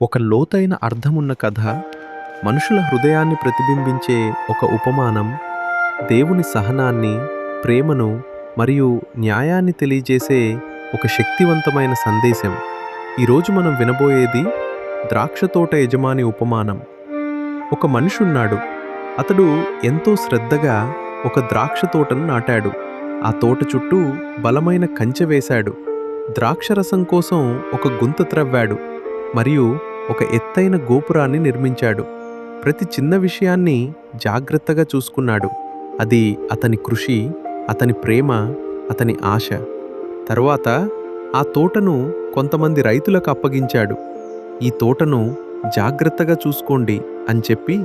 ఒక లోతైన అర్థమున్న కథ, మనుషుల హృదయాన్ని ప్రతిబింబించే ఒక ఉపమానం, దేవుని సహనాన్ని, ప్రేమను మరియు న్యాయాన్ని తెలియజేసే ఒక శక్తివంతమైన సందేశం. ఈరోజు మనం వినబోయేది ద్రాక్షతోట యజమాని ఉపమానం. ఒక మనిషున్నాడు. అతడు ఎంతో శ్రద్ధగా ఒక ద్రాక్ష తోటను నాటాడు. ఆ తోట చుట్టూ బలమైన కంచె వేశాడు. ద్రాక్షరసం కోసం ఒక గుంత త్రవ్వాడు మరియు ఒక ఎత్తైన గోపురాన్ని నిర్మించాడు. ప్రతి చిన్న విషయాన్ని జాగ్రత్తగా చూసుకున్నాడు. అది అతని కృషి, అతని ప్రేమ, అతని ఆశ. తరువాత ఆ తోటను కొంతమంది రైతులకు అప్పగించాడు. ఈ తోటను జాగ్రత్తగా చూసుకోండి అని చెప్పి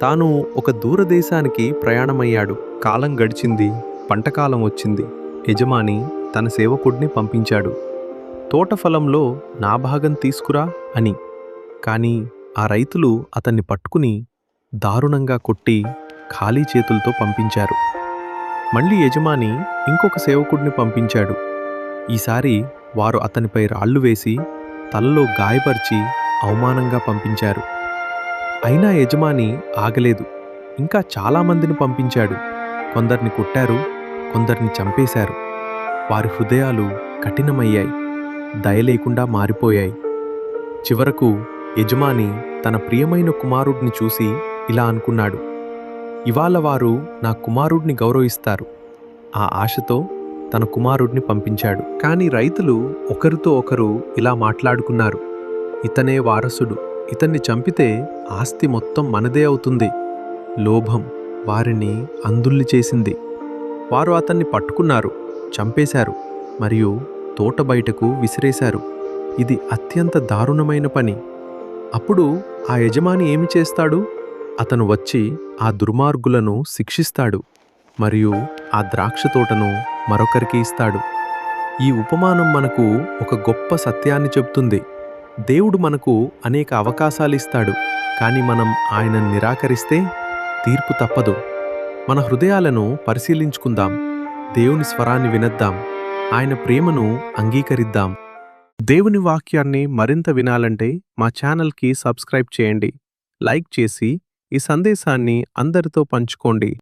తాను ఒక దూరదేశానికి ప్రయాణమయ్యాడు. కాలం గడిచింది, పంటకాలం వచ్చింది. యజమాని తన సేవకుడిని పంపించాడు. తోట ఫలంలో నా భాగం తీసుకురా అని. కానీ ఆ రైతులు అతన్ని పట్టుకుని దారుణంగా కొట్టి ఖాళీ చేతులతో పంపించారు. మళ్ళీ యజమాని ఇంకొక సేవకుడిని పంపించాడు. ఈసారి వారు అతనిపై రాళ్లు వేసి తలలో గాయపరిచి అవమానంగా పంపించారు. అయినా యజమాని ఆగలేదు. ఇంకా చాలామందిని పంపించాడు. కొందరిని కొట్టారు, కొందరిని చంపేశారు. వారి హృదయాలు కఠినమయ్యాయి, దయలేకుండా మారిపోయాయి. చివరకు యజమాని తన ప్రియమైన కుమారుడిని చూసి ఇలా అనుకున్నాడు, ఇవాళ వారు నా కుమారుడిని గౌరవిస్తారు. ఆ ఆశతో తన కుమారుడిని పంపించాడు. కానీ రైతులు ఒకరితో ఒకరు ఇలా మాట్లాడుకున్నారు, ఇతనే వారసుడు, ఇతన్ని చంపితే ఆస్తి మొత్తం మనదే అవుతుంది. లోభం వారిని అంధుల్ని చేసింది. వారు అతన్ని పట్టుకున్నారు, చంపేశారు మరియు తోట బయటకు విసిరేశారు. ఇది అత్యంత దారుణమైన పని. అప్పుడు ఆ యజమాని ఏమి చేస్తాడు? అతను వచ్చి ఆ దుర్మార్గులను శిక్షిస్తాడు మరియు ఆ ద్రాక్ష తోటను మరొకరికి ఇస్తాడు. ఈ ఉపమానం మనకు ఒక గొప్ప సత్యాన్ని చెప్తుంది. దేవుడు మనకు అనేక అవకాశాలిస్తాడు, కానీ మనం ఆయనను నిరాకరిస్తే తీర్పు తప్పదు. మన హృదయాలను పరిశీలించుకుందాం, దేవుని స్వరాన్ని వినద్దాం, ఆయన ప్రేమను అంగీకరిద్దాం. దేవుని వాక్యాన్ని మరింత వినాలంటే మా ఛానల్కి సబ్స్క్రైబ్ చేయండి, లైక్ చేసి ఈ సందేశాన్ని అందరితో పంచుకోండి.